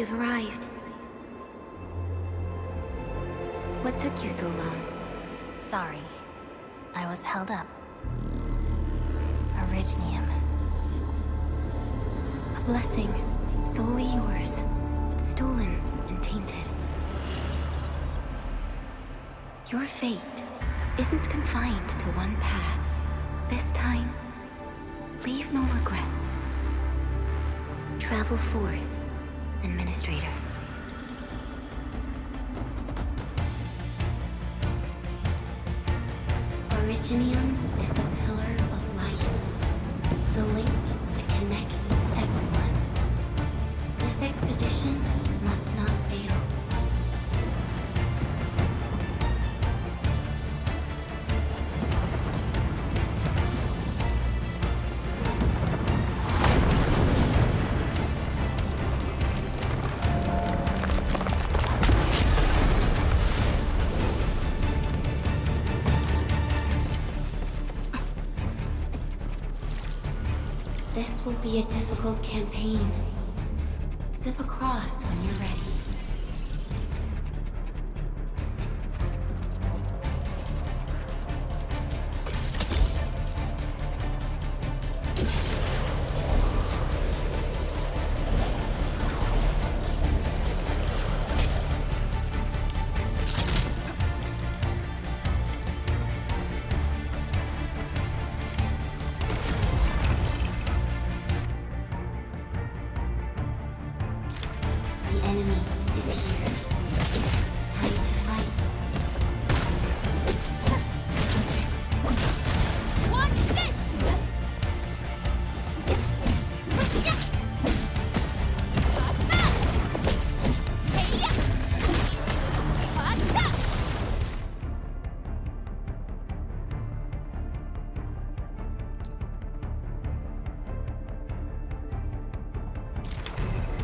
You've arrived. What took you so long? Sorry. I was held up. Originium. A blessing, solely yours, but stolen and tainted. Your fate isn't confined to one path. This time, leave no regrets. Travel forth, Administrator. Originium is the pillar of life, the link that connects everyone. This expedition must not fail. This will be a difficult campaign. Zip across when you're ready. The enemy is here. Time to fight. Watch this!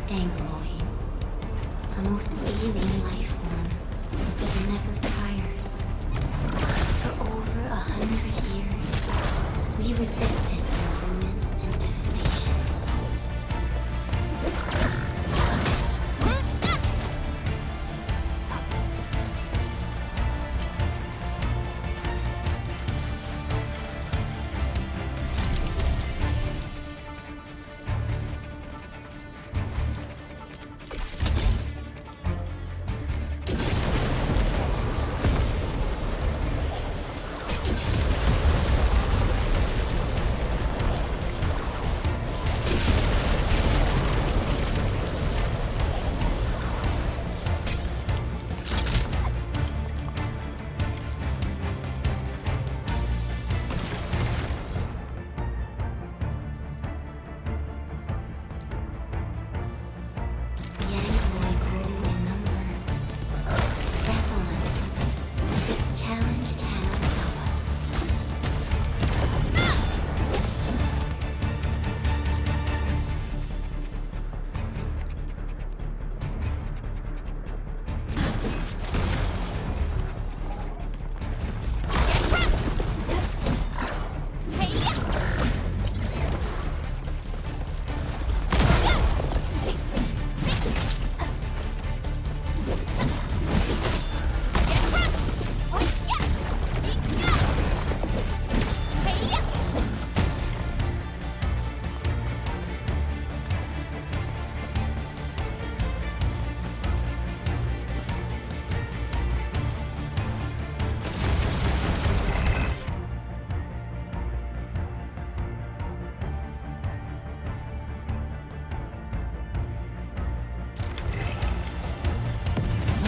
Angloid. A most alien life form that never tires. For over 100 years, we resisted their ruin and devastation. The Angloid grew in number. Press on. This challenge cannot stop us.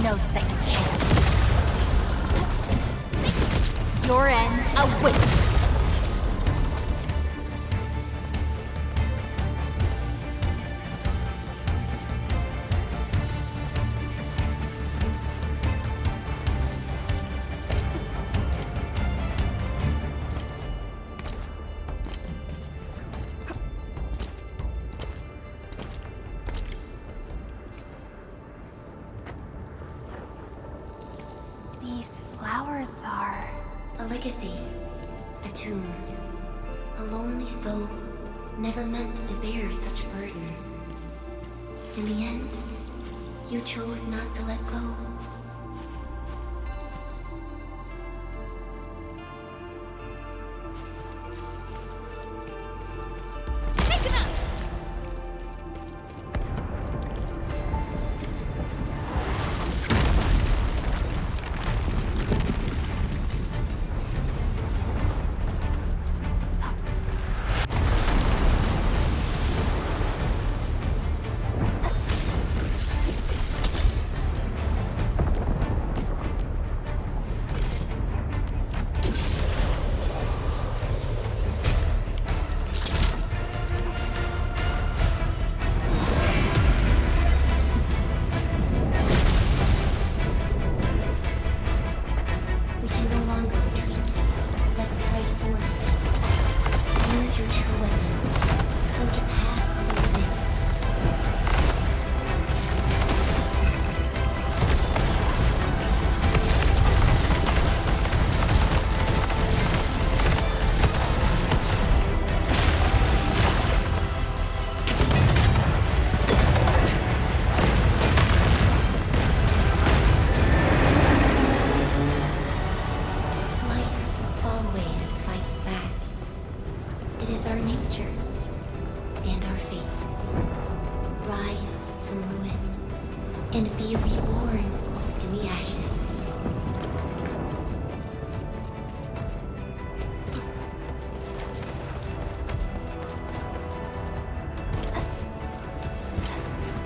No second chance. Your end awaits. These flowers are... A legacy. A tomb. A lonely soul, never meant to bear such burdens. In the end, You chose not to let go.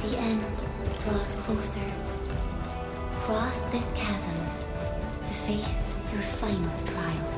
The end draws closer. Cross this chasm to face your final trial.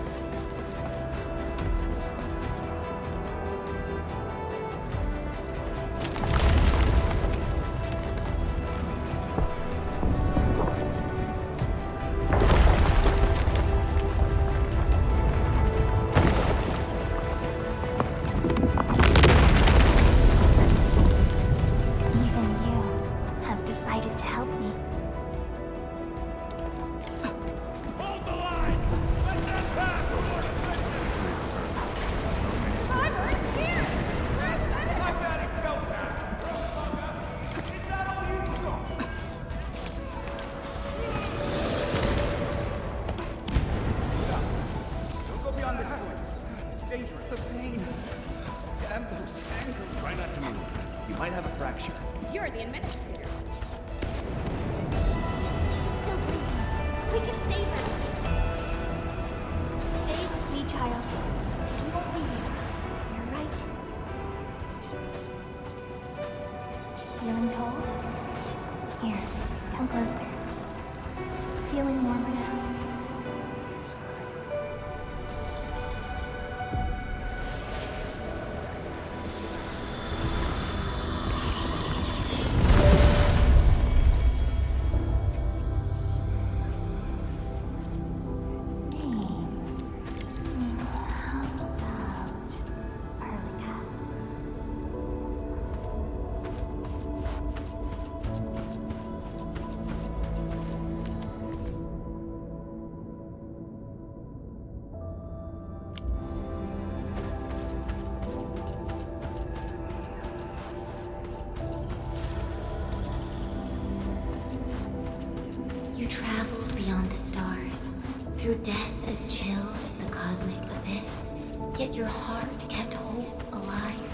You're the administrator. She's still breathing. We can save her. Stay with me, child. We won't leave you. You're right. Feeling cold? Here, come closer. Feeling warmer now? You traveled beyond the stars, through death as chill as the cosmic abyss, yet your heart kept hope alive.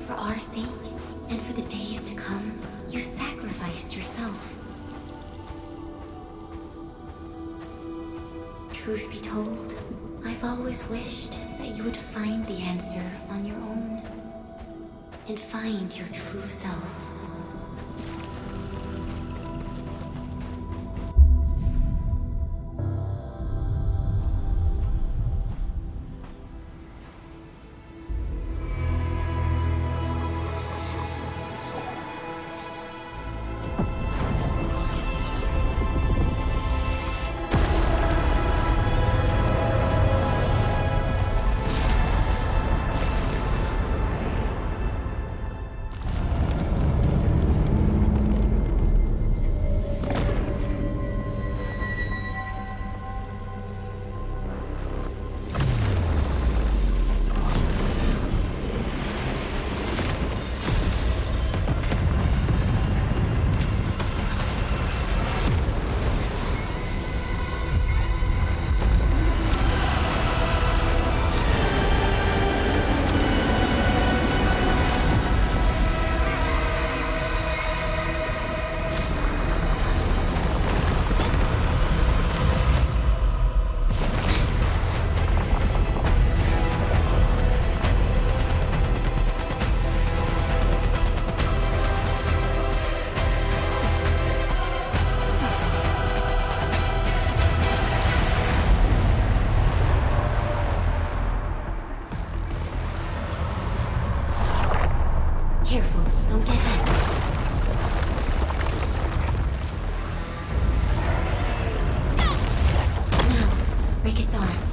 For our sake, and for the days to come, you sacrificed yourself. Truth be told, I've always wished that you would find the answer on your own, and find your true self. on.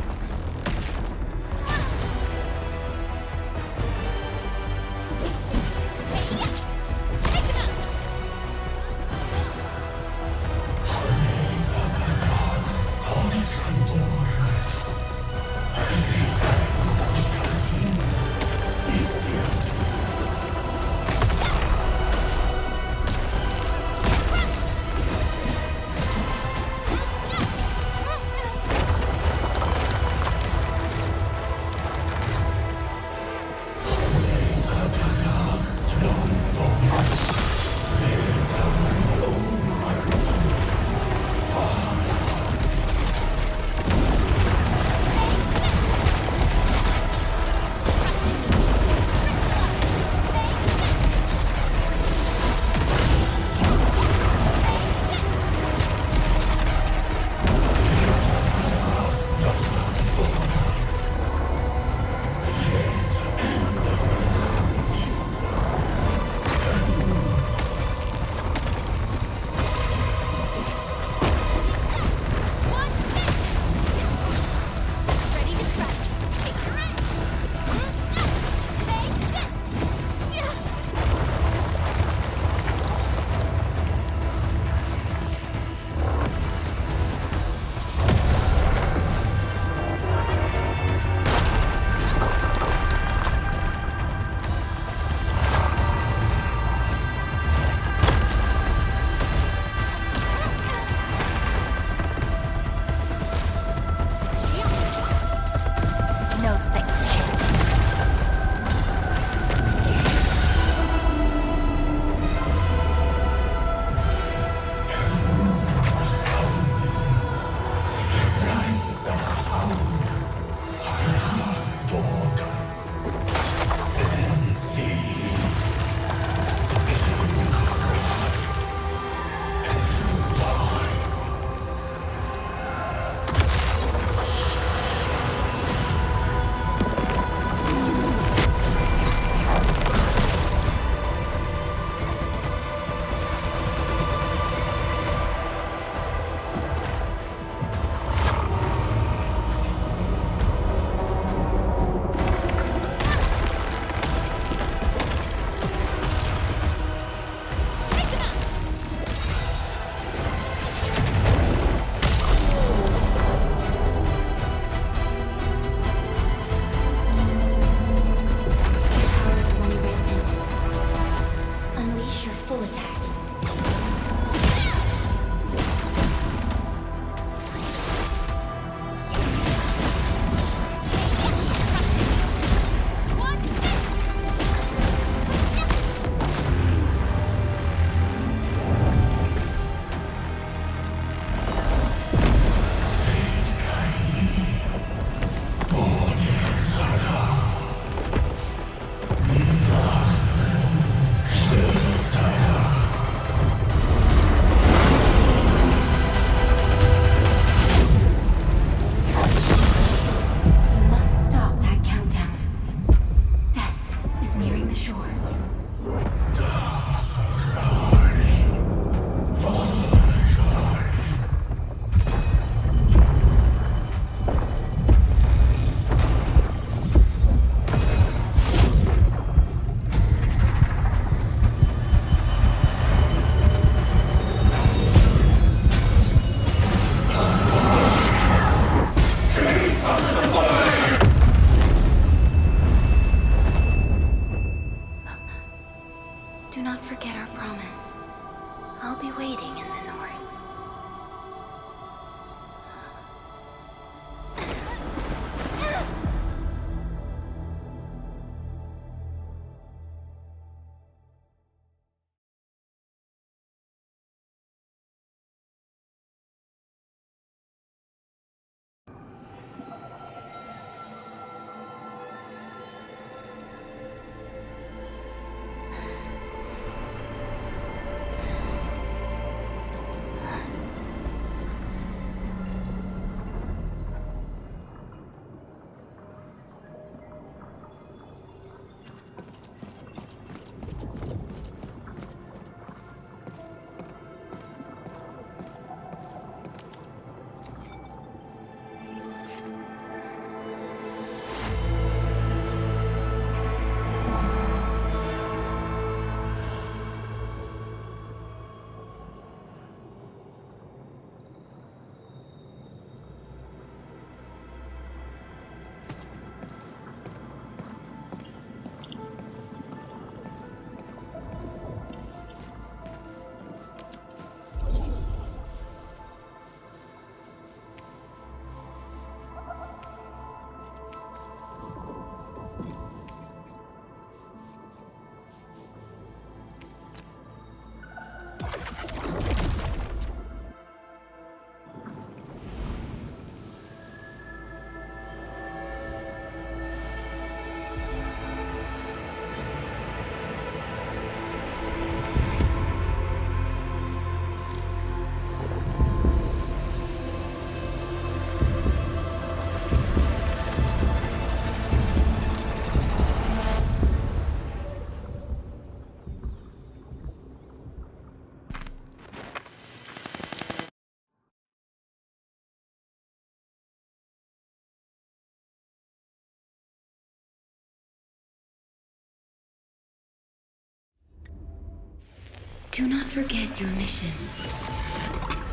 Do not forget your mission.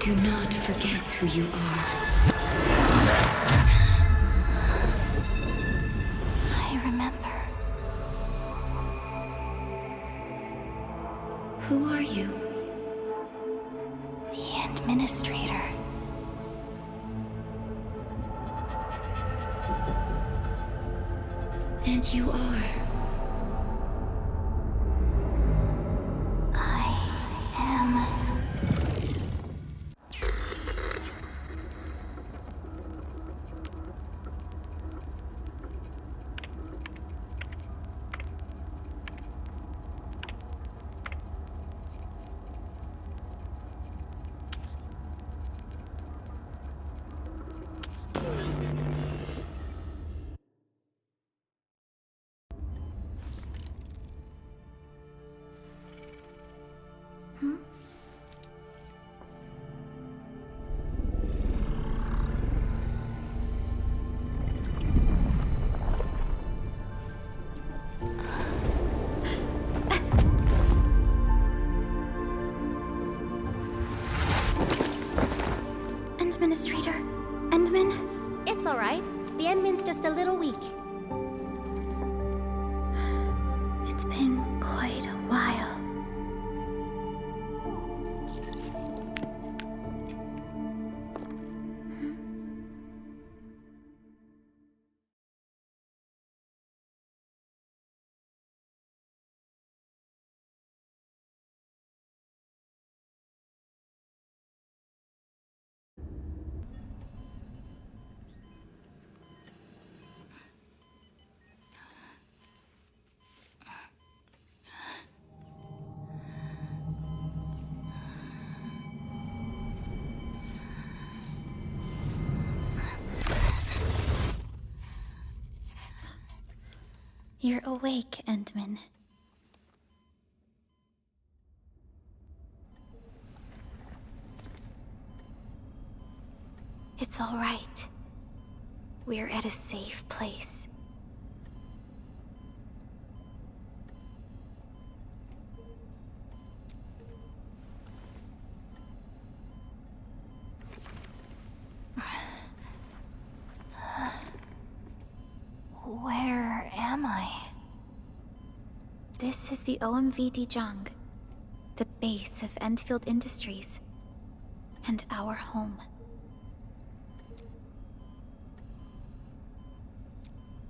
Do not forget who you are. I remember. Who are you? The Administrator. And you are? Administrator? Endman? It's alright. The Endman's just a little weak. It's been quite a while. You're awake, Endman. It's all right. We're at a safe place. Where am I? This is the OMV Dijong, the base of Endfield Industries, and our home.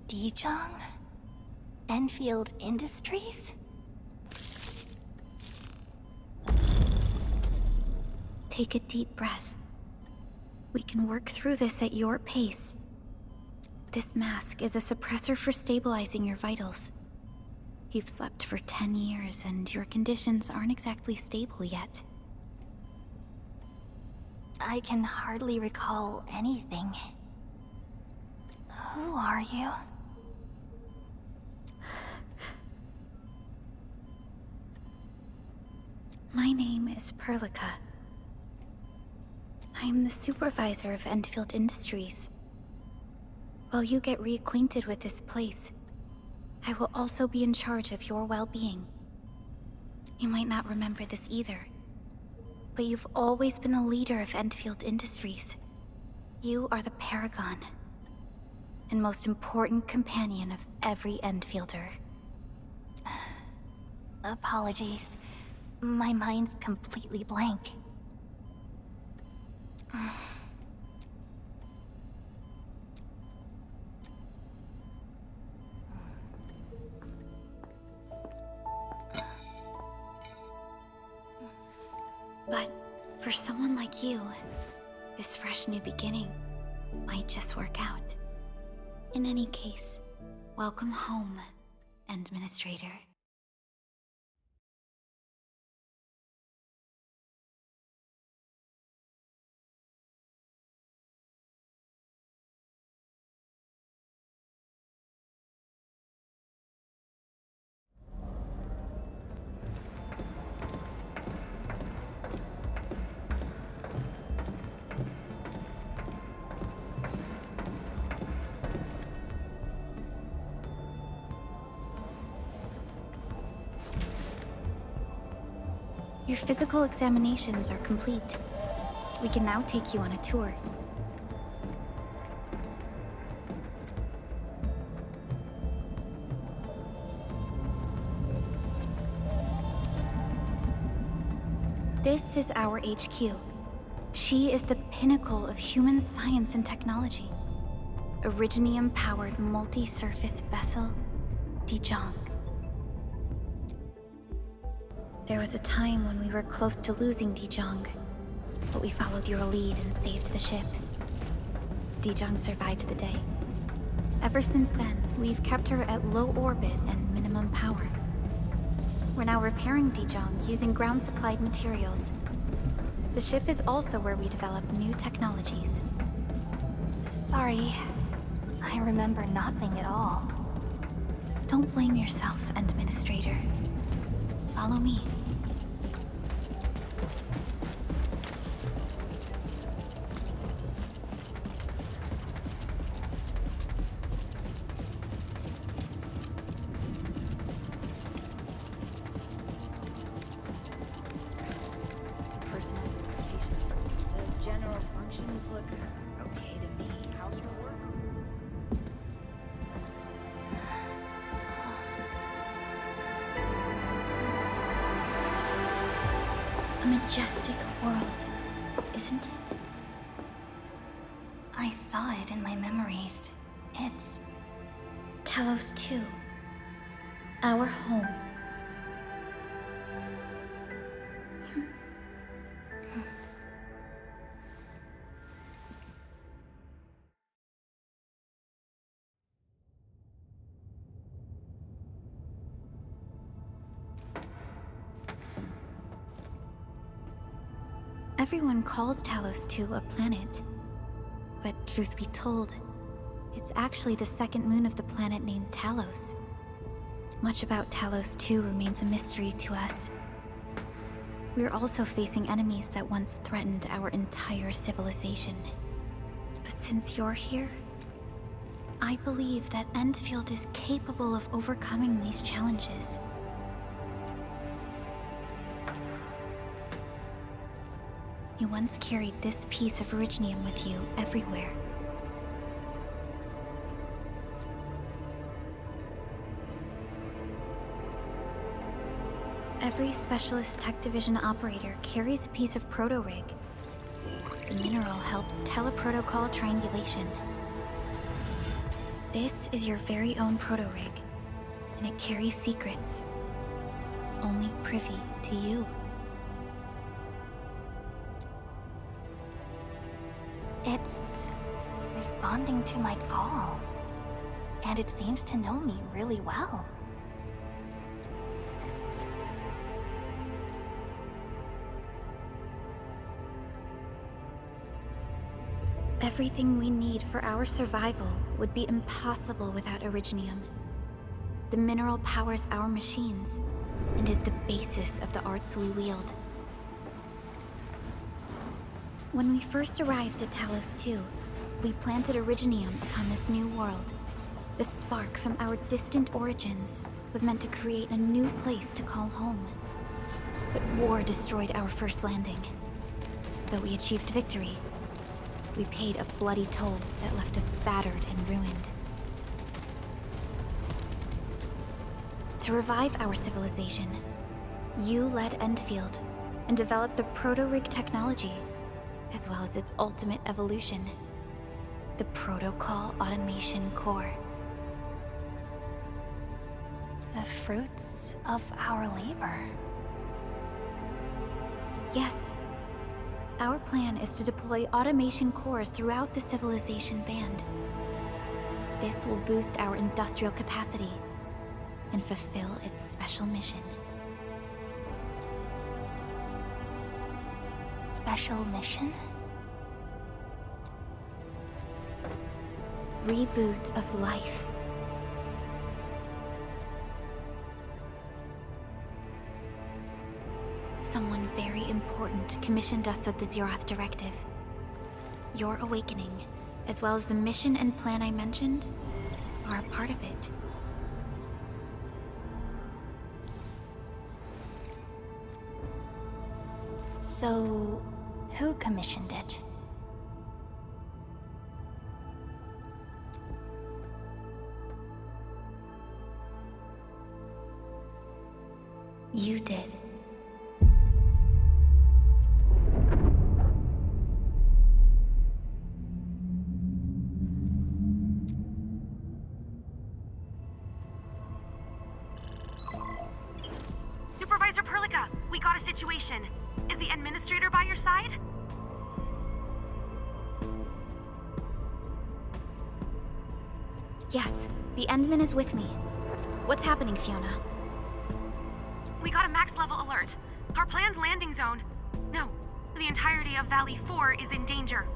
Dijong? Endfield Industries? Take a deep breath. We can work through this at your pace. This mask is a suppressor for stabilizing your vitals. You've slept for 10 years and your conditions aren't exactly stable yet. I can hardly recall anything. Who are you? My name is Perlica. I'm the supervisor of Endfield Industries. While you get reacquainted with this place, I will also be in charge of your well-being. You might not remember this either, but you've always been the leader of Endfield Industries. You are the Paragon. and most important companion of every Endfielder. Apologies. My mind's completely blank. But for someone like you, this fresh new beginning might just work out. In any case, welcome home, Administrator. Your physical examinations are complete. We can now take you on a tour. This is our HQ. She is the pinnacle of human science and technology. Originium-powered multi-surface vessel, Dijong. There was a time when we were close to losing Dijong, but we followed your lead and saved the ship. Dijong survived the day. Ever since then, we've kept her at low orbit and minimum power. We're now repairing Dijong using ground-supplied materials. The ship is also where we develop new technologies. Sorry, I remember nothing at all. Don't blame yourself, Administrator. Follow me. Personal communication systems to general functions look okay to me. How's your work? A majestic world, isn't it? I saw it in my memories. It's Talos-II, our home. Everyone calls Talos-II a planet. But truth be told, it's actually the second moon of the planet named Talos. Much about Talos-II remains a mystery to us. We're also facing enemies that once threatened our entire civilization. But since you're here, I believe that Endfield is capable of overcoming these challenges. You once carried this piece of Originium with you everywhere. Every Specialist Tech Division operator carries a piece of proto-rig. The mineral helps teleprotocol triangulation. This is your very own proto-rig, and it carries secrets, only privy to you. It's responding to my call, and it seems to know me really well. Everything we need for our survival would be impossible without Originium. The mineral powers our machines, and is the basis of the arts we wield. When we first arrived at Talos-II, we planted Originium upon this new world. The spark from our distant origins was meant to create a new place to call home. But war destroyed our first landing. Though we achieved victory, we paid a bloody toll that left us battered and ruined. To revive our civilization, you led Endfield and developed the proto-rig technology, as well as its ultimate evolution, the Protocol Automation Core. The fruits of our labor. Yes. Our plan is to deploy automation cores throughout the civilization band. This will boost our industrial capacity and fulfill its special mission. Special mission? Reboot of life. Someone very important commissioned us with the Zeroth Directive. Your awakening, as well as the mission and plan I mentioned, are a part of it. So, who commissioned it? You did. Supervisor Perlica, we got a situation. Is the administrator by your side? Yes, the Endman is with me. What's happening, Fiona? We got a max level alert. Our planned landing zone. No, the entirety of Valley 4 is in danger.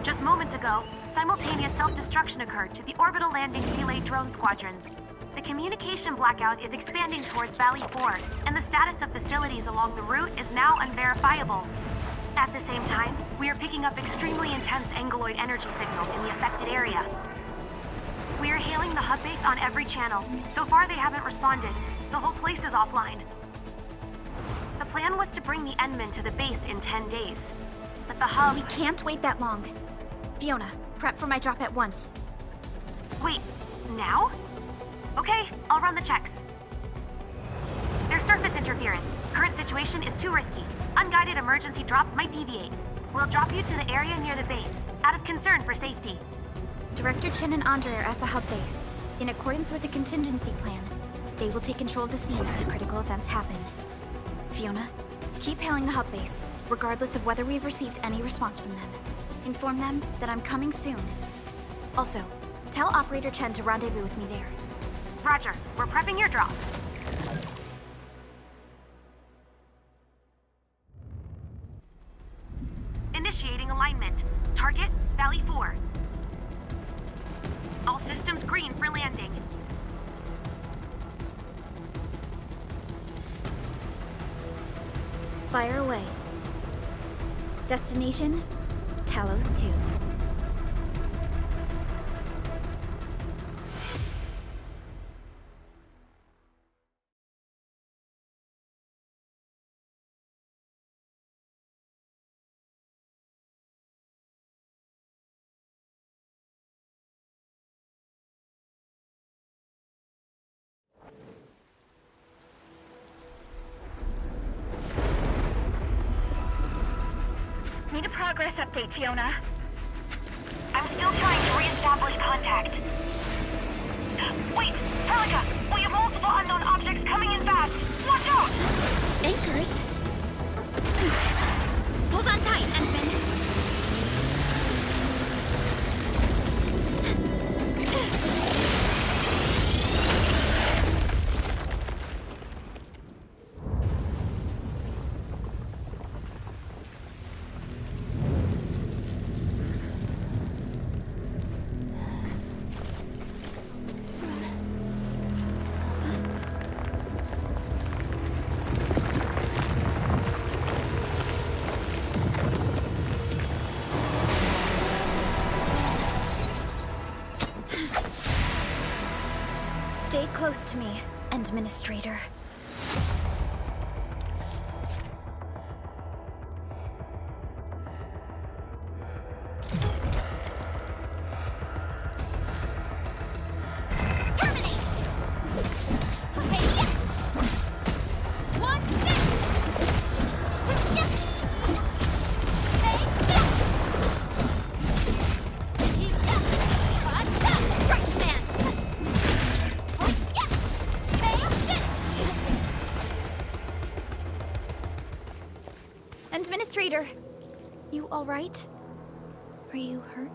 Just moments ago, simultaneous self-destruction occurred to the orbital landing relay drone squadrons. The communication blackout is expanding towards Valley 4, and the status of facilities along the route is now unverifiable. At the same time, we are picking up extremely intense angeloid energy signals in the affected area. We are hailing the hub base on every channel. So far, they haven't responded. The whole place is offline. The plan was to bring the Endman to the base in 10 days. But the hub... We can't wait that long. Fiona, prep for my drop at once. Wait, now? Okay, I'll run the checks. There's surface interference. Current situation is too risky. Unguided emergency drops might deviate. We'll drop you to the area near the base, out of concern for safety. Director Chen and Andre are at the hub base. In accordance with the contingency plan, they will take control of the scene as critical events happen. Fiona, keep hailing the hub base, regardless of whether we've received any response from them. Inform them that I'm coming soon. Also, tell Operator Chen to rendezvous with me there. Roger, we're prepping your drop. Initiating alignment. Target, Valley 4. All systems green for landing. Fire away. Destination, Talos-II. Need a progress update, Fiona. I'm still trying to re-establish contact. Wait, Perlica! We have multiple unknown objects coming in fast! Watch out! Anchors? Hold on tight, Endman. Stay close to me, Administrator. Administrator! You alright? Are you hurt?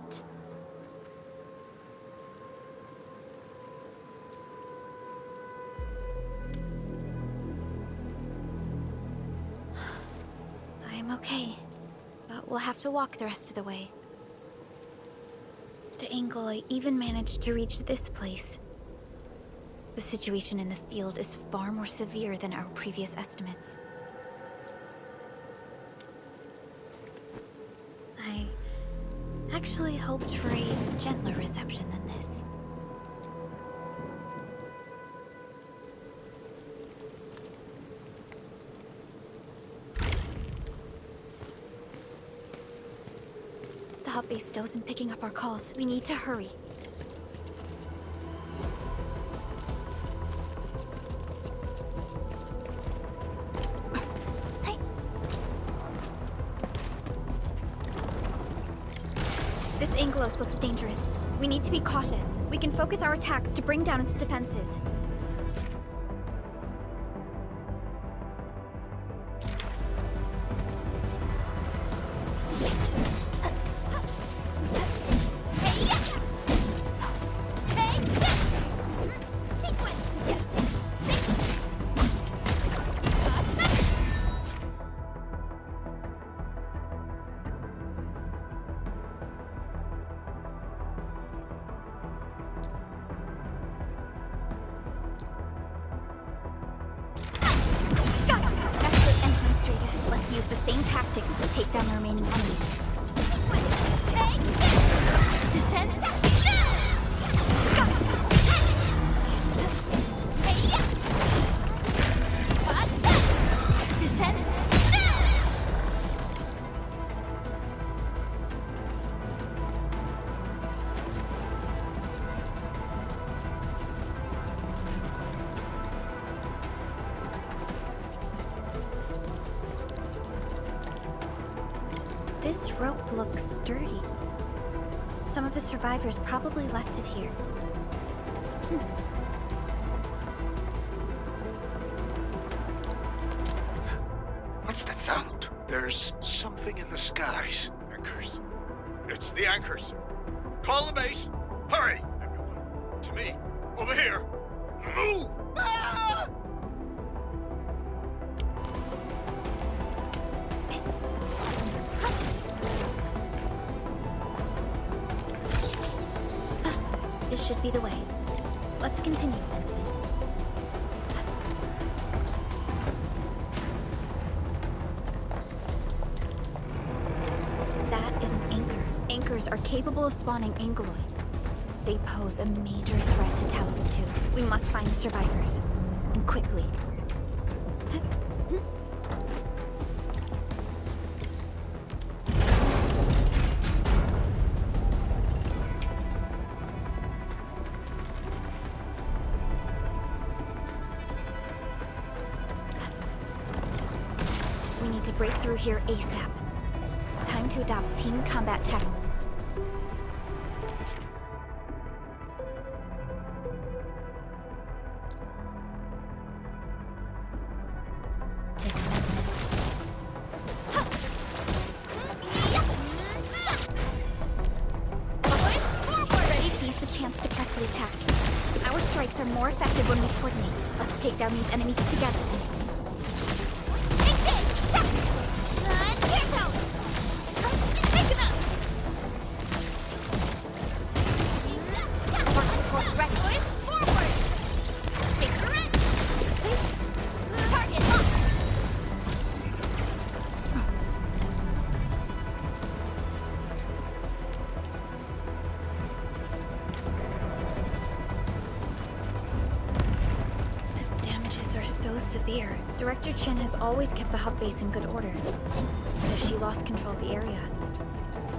I'm okay, but we'll have to walk the rest of the way. The angle I even managed to reach this place. The situation in the field is far more severe than our previous estimates. I actually hoped for a gentler reception than this. The hub base still isn't picking up our calls. We need to hurry. This Anglos looks dangerous. We need to be cautious. We can focus our attacks to bring down its defenses. Use the same tactics to take down the remaining enemies. Descend. Descend. This rope looks sturdy. Some of the survivors probably left it here. What's that sound? There's something in the skies. Anchors. It's the anchors. Call the base. Hurry, everyone. To me. Over here. Move! Ah! This should be the way. Let's continue then. That is an anchor. Anchors are capable of spawning Angloid. They pose a major threat to Talos-II. We must find the survivors. And quickly. We need to break through here ASAP. Time to adopt team combat tactics. Our strikes are more effective when we coordinate. Let's take down these enemies together. Severe. Director Chen has always kept the hub base in good order. But if she lost control of the area,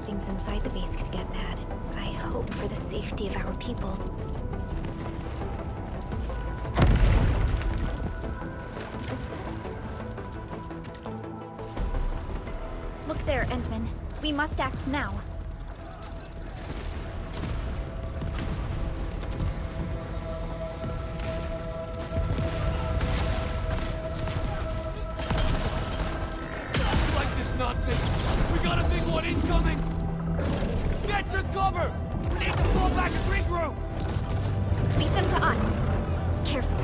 things inside the base could get bad. I hope for the safety of our people. Look there, Endman. We must act now. Nonsense We got a big one incoming! Get to cover! We need to fall back and regroup! Lead them to us. Carefully.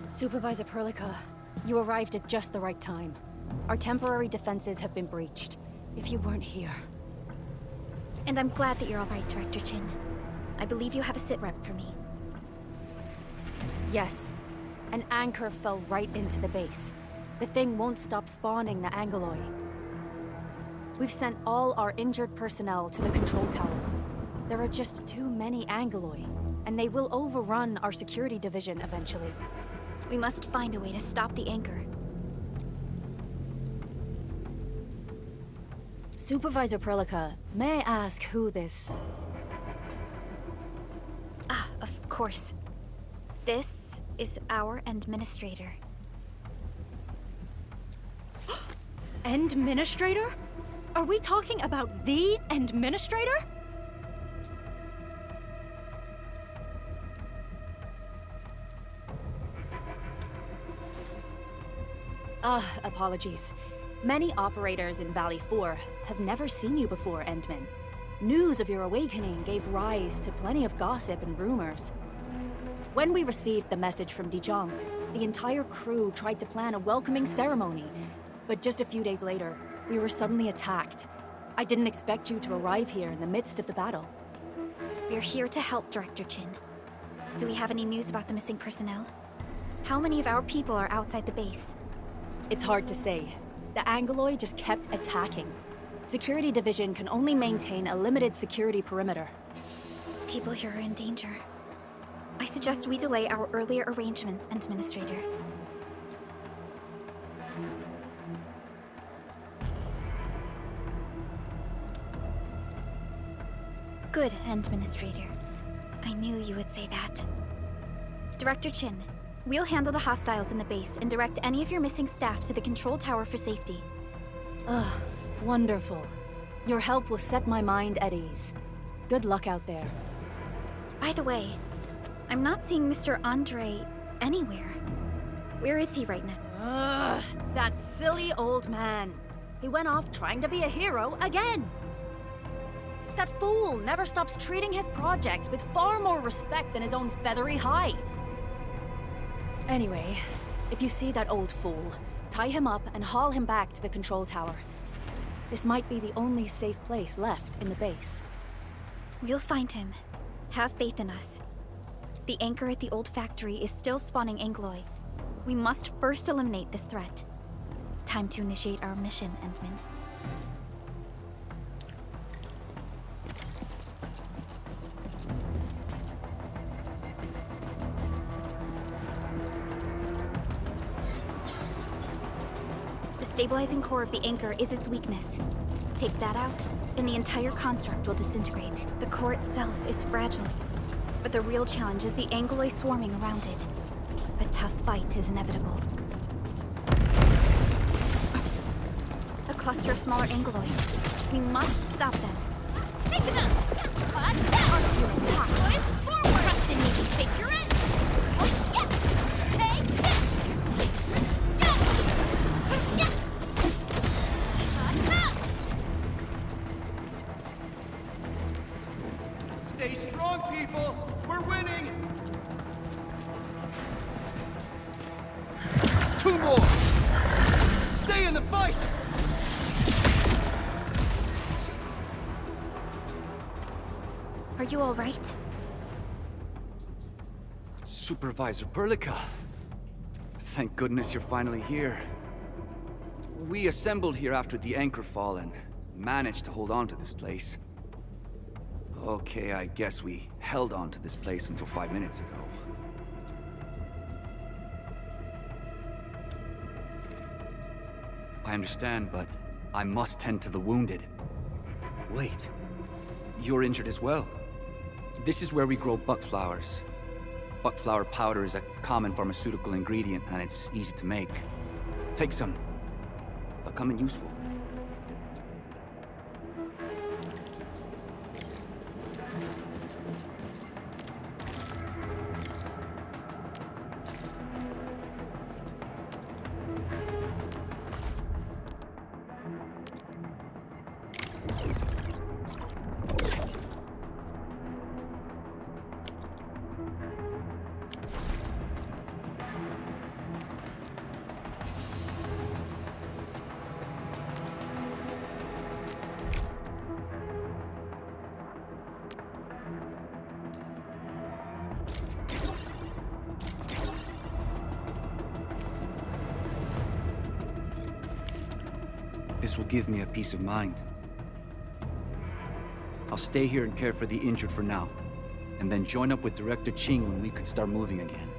Supervisor Perlica, you arrived at just the right time. Our temporary defenses have been breached. If you weren't here... And I'm glad that you're all right, Director Chin. I believe you have a sit-rep for me. Yes. An anchor fell right into the base. The thing won't stop spawning the Angoloi. We've sent all our injured personnel to the control tower. There are just too many Angoloi, and they will overrun our security division eventually. We must find a way to stop the anchor. Supervisor Perlica, may I ask who this... Ah, of course. This is our administrator. Administrator? Are we talking about the administrator? Apologies. Many operators in Valley 4 have never seen you before, Endman. News of your awakening gave rise to plenty of gossip and rumors. When we received the message from Dijon, the entire crew tried to plan a welcoming ceremony, but just a few days later, we were suddenly attacked. I didn't expect you to arrive here in the midst of the battle. We're here to help, Director Chin. Do we have any news about the missing personnel? How many of our people are outside the base? It's hard to say. The Angoloi just kept attacking. Security Division can only maintain a limited security perimeter. People here are in danger. I suggest we delay our earlier arrangements, Administrator. Good, Administrator. I knew you would say that. Director Chin, we'll handle the hostiles in the base and direct any of your missing staff to the control tower for safety. Ugh, wonderful. Your help will set my mind at ease. Good luck out there. By the way, I'm not seeing Mr. Andre anywhere. Where is he right now? Ugh, that silly old man. He went off trying to be a hero again. That fool never stops treating his projects with far more respect than his own feathery hide. Anyway, if you see that old fool, tie him up and haul him back to the control tower. This might be the only safe place left in the base. We'll find him. Have faith in us. The anchor at the old factory is still spawning Angoloi. We must first eliminate this threat. Time to initiate our mission, Endman. The stabilizing core of the anchor is its weakness. Take that out, and the entire construct will disintegrate. The core itself is fragile, but the real challenge is the Angoloi swarming around it. A tough fight is inevitable. A cluster of smaller Angoloi. We must stop them. Take them out! Forward! Trust in me, take your end! Take this! Stay strong, people! We're winning! 2 more! Stay in the fight! Are you all right? Supervisor Perlica. Thank goodness you're finally here. We assembled here after the anchor fall and managed to hold on to this place. Okay, I guess we held on to this place until 5 minutes ago. I understand, but I must tend to the wounded. Wait, you're injured as well. This is where we grow buckflowers. Buckflower powder is a common pharmaceutical ingredient, and it's easy to make. Take some. They'll come in useful. This will give me a peace of mind. I'll stay here and care for the injured for now, and then join up with Director Ching when we could start moving again.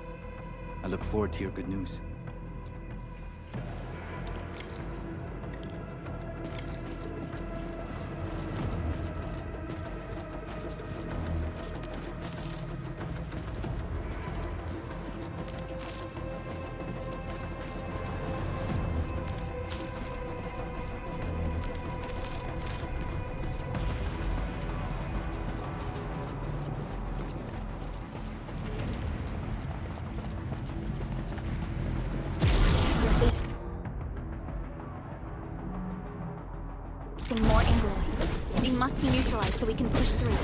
I look forward to your good news. More Angloid. They must be neutralized so we can push through.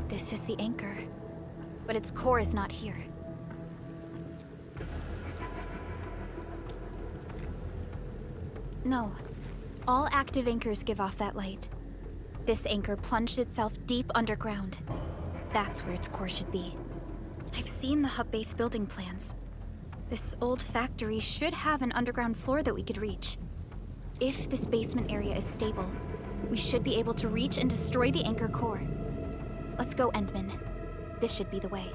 This is the anchor, but its core is not here. No. All active anchors give off that light. This anchor plunged itself deep underground. That's where its core should be. I've seen the hub base building plans. This old factory should have an underground floor that we could reach. If this basement area is stable, we should be able to reach and destroy the anchor core. Let's go, Endman. This should be the way.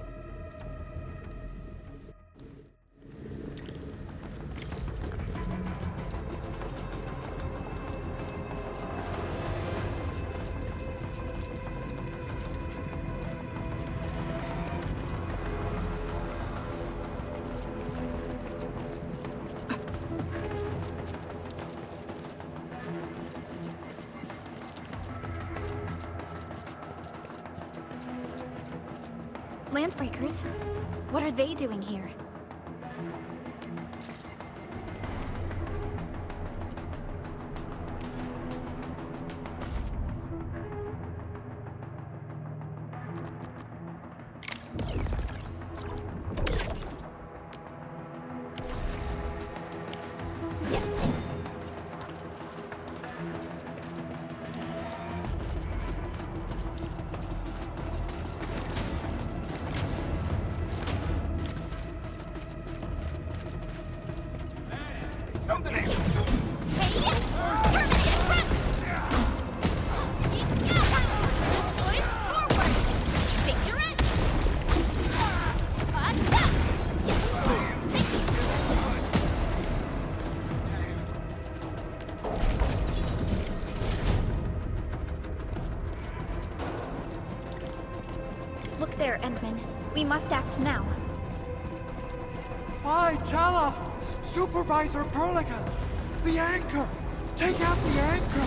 Landbreakers? What are they doing here? Something is... Endman. We must act now. By Talos! Supervisor Perlica! The anchor! Take out the anchor!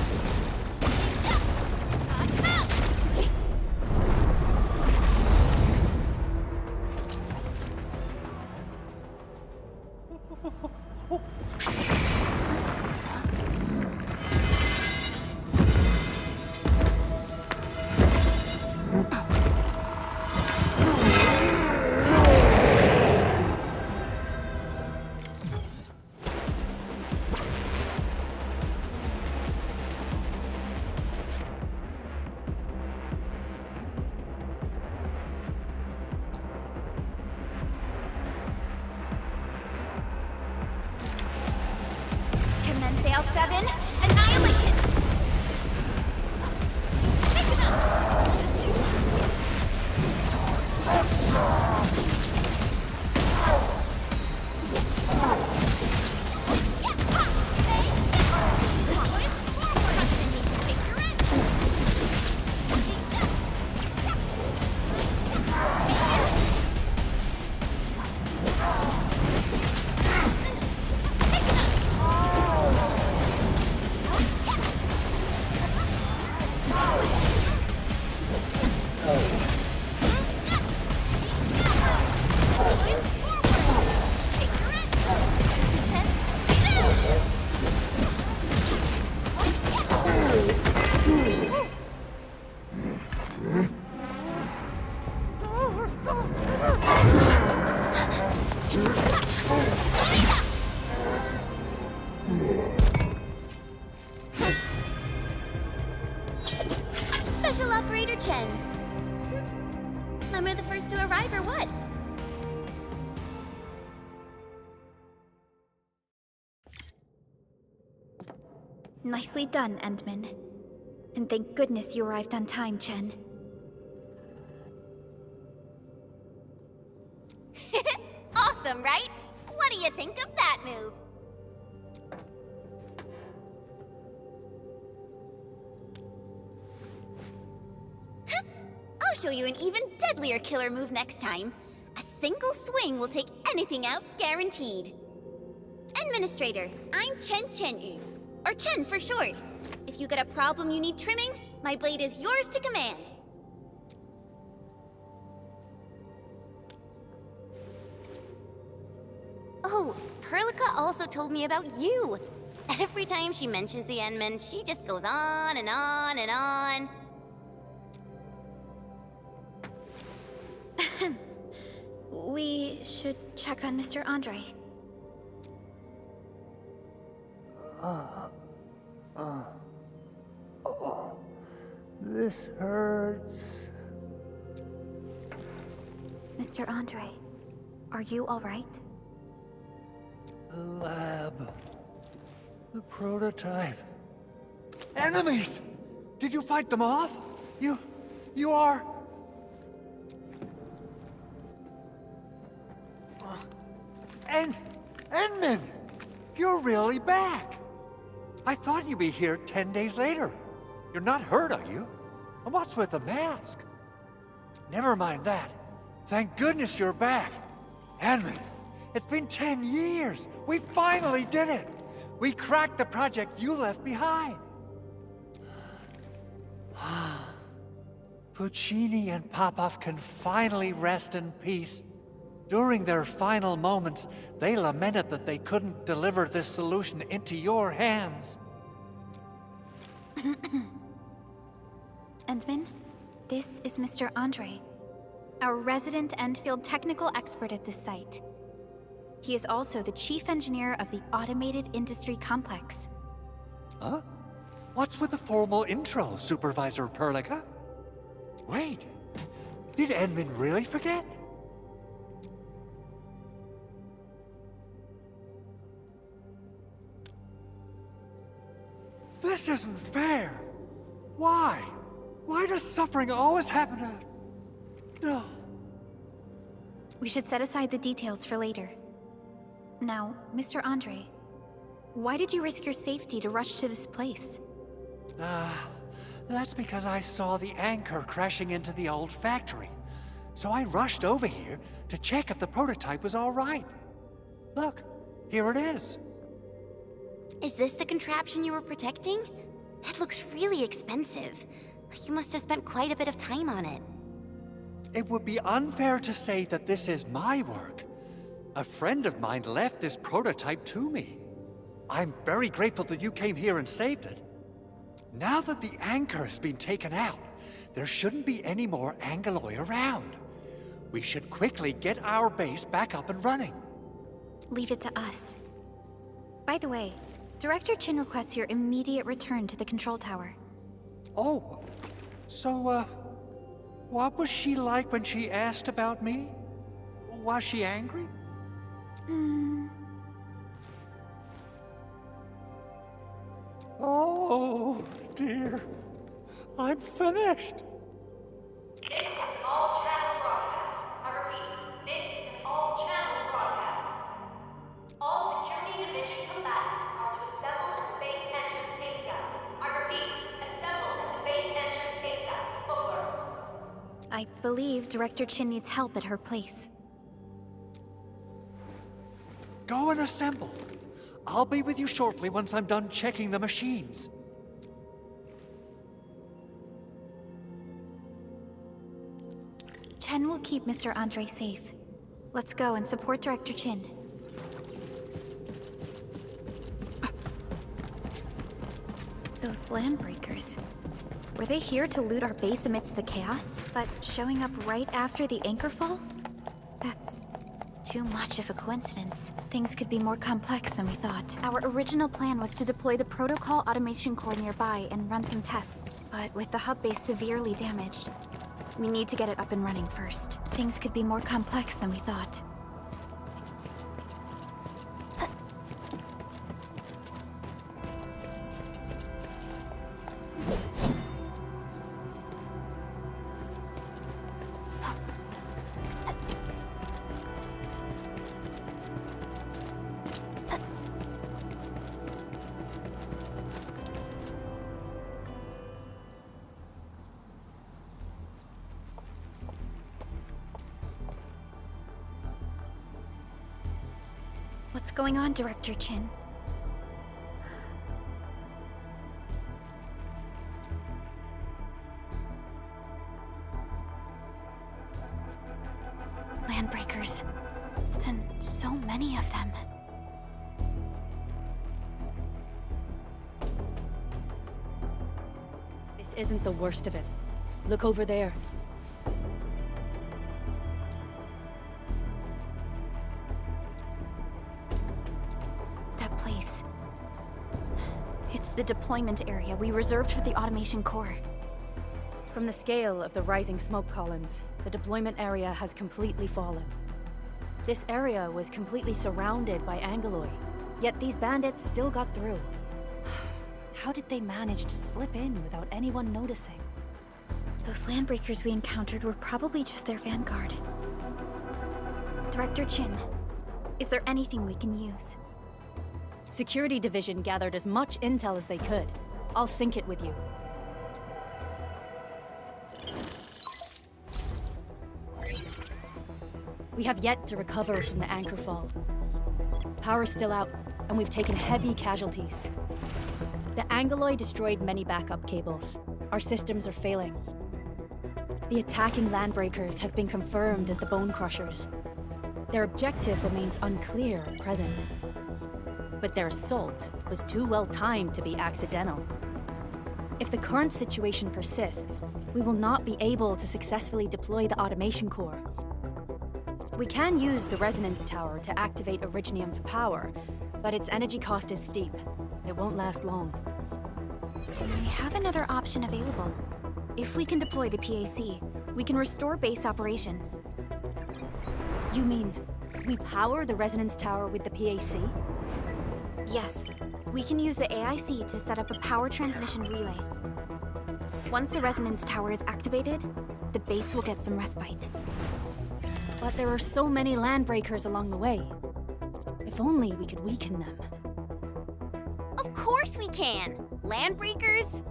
Commence Sail 7, annihilate it! Take them Special Operator Chen. Am I the first to arrive or what? Nicely done, Endman. And thank goodness you arrived on time, Chen. Awesome, right? What do you think of that move? I'll show you an even deadlier killer move next time. A single swing will take anything out, guaranteed. Administrator, I'm Chen, or Chen for short. If you got a problem you need trimming, my blade is yours to command. Oh, Perlica also told me about you. Every time she mentions the Endman, she just goes on and on and on. We should check on Mr. Andre. This hurts. Mr. Andre, are you all right? The lab. The prototype. Enemies! Did you fight them off? You are... Endman! You're really back! I thought you'd be here 10 days later. You're not hurt, are you? And what's with the mask? Never mind that. Thank goodness you're back. Endman, it's been 10 years. We finally did it. We cracked the project you left behind. Puccini and Popov can finally rest in peace. During their final moments, they lamented that they couldn't deliver this solution into your hands. Endman, this is Mr. Andre, our resident Endfield technical expert at this site. He is also the chief engineer of the Automated Industry Complex. Huh? What's with the formal intro, Supervisor Perlica? Wait, did Endman really forget? This isn't fair. Why? Why does suffering always happen to... No. We should set aside the details for later. Now, Mr. Andre, why did you risk your safety to rush to this place? That's because I saw the anchor crashing into the old factory. So I rushed over here to check if the prototype was all right. Look, here it is. Is this the contraption you were protecting? It looks really expensive. You must have spent quite a bit of time on it. It would be unfair to say that this is my work. A friend of mine left this prototype to me. I'm very grateful that you came here and saved it. Now that the anchor has been taken out, there shouldn't be any more Angeloi around. We should quickly get our base back up and running. Leave it to us. By the way, Director Chin requests your immediate return to the control tower. Oh, so, what was she like when she asked about me? Was she angry? Oh, dear. I'm finished. This is an all-channel broadcast. I repeat, this is an all-channel broadcast. All security division combatants are to assemble at the base entrance ASAP. I repeat, assemble at the base entrance ASAP. Over. I believe Director Chin needs help at her place. Go and assemble. I'll be with you shortly once I'm done checking the machines. Chen will keep Mr. Andre safe. Let's go and support Director Chin. Those landbreakers. Were they here to loot our base amidst the chaos, but showing up right after the anchor fall? That's too much of a coincidence. Things could be more complex than we thought. Our original plan was to deploy the protocol automation core nearby and run some tests, but with the hub base severely damaged, we need to get it up and running first. Things could be more complex than we thought. What's going on, Director Chin? Landbreakers. And so many of them. This isn't the worst of it. Look over there. It's the deployment area we reserved for the automation core. From the scale of the rising smoke columns, the deployment area has completely fallen. This area was completely surrounded by Angeloi, yet these bandits still got through. How did they manage to slip in without anyone noticing? Those landbreakers we encountered were probably just their vanguard. Director Chin, is there anything we can use? Security Division gathered as much intel as they could. I'll sync it with you. We have yet to recover from the anchor fall. Power's still out, and we've taken heavy casualties. The Angeloi destroyed many backup cables. Our systems are failing. The attacking landbreakers have been confirmed as the Bone Crushers. Their objective remains unclear at present. But their assault was too well timed to be accidental. If the current situation persists, we will not be able to successfully deploy the automation core. We can use the resonance tower to activate Originium for power, but its energy cost is steep. It won't last long. We have another option available. If we can deploy the PAC, we can restore base operations. You mean, we power the resonance tower with the PAC? Yes, we can use the AIC to set up a power transmission relay. Once the resonance tower is activated, the base will get some respite. But there are so many landbreakers along the way. If only we could weaken them. Of course we can! Landbreakers?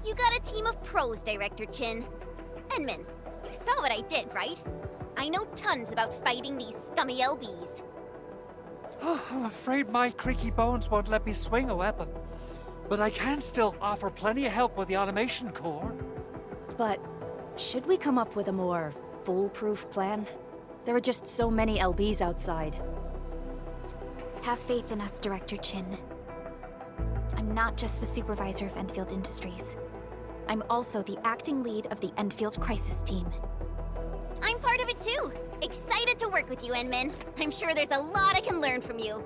You got a team of pros, Director Chin. Edmund, you saw what I did, right? I know tons about fighting these scummy LBs. I'm afraid my creaky bones won't let me swing a weapon. But I can still offer plenty of help with the automation core. But should we come up with a more foolproof plan? There are just so many LBs outside. Have faith in us, Director Chin. I'm not just the supervisor of Endfield Industries. I'm also the acting lead of the Endfield Crisis Team. I'm part of it too. Excited to work with you, Enmin. I'm sure there's a lot I can learn from you.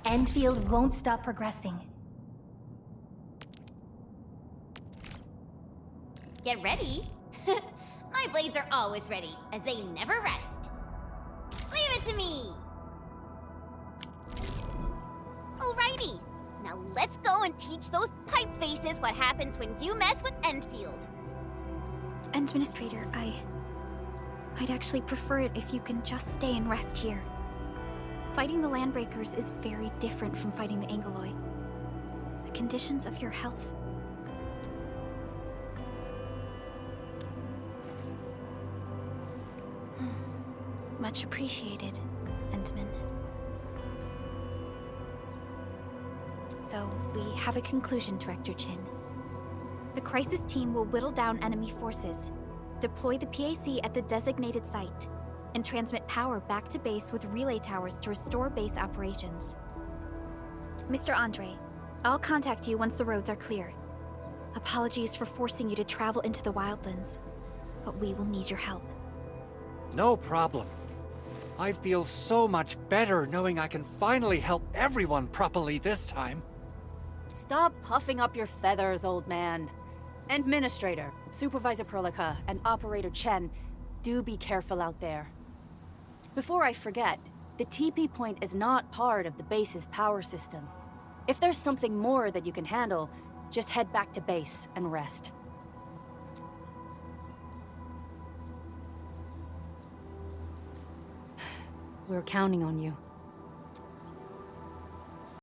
Endfield won't stop progressing. Get ready. My blades are always ready, as they never rest. Leave it to me. Alrighty. Now let's go and teach those pipe faces what happens when you mess with Endfield. Administrator, I'd actually prefer it if you can just stay and rest here. Fighting the Landbreakers is very different from fighting the Angoloi. The conditions of your health... Much appreciated, Endman. So, we have a conclusion, Director Chin. The Crisis Team will whittle down enemy forces, deploy the PAC at the designated site, and transmit power back to base with relay towers to restore base operations. Mr. Andre, I'll contact you once the roads are clear. Apologies for forcing you to travel into the wildlands, but we will need your help. No problem. I feel so much better knowing I can finally help everyone properly this time. Stop puffing up your feathers, old man. Administrator, Supervisor Perlica, and Operator Chen, do be careful out there. Before I forget, the TP point is not part of the base's power system. If there's something more that you can handle, just head back to base and rest. We're counting on you.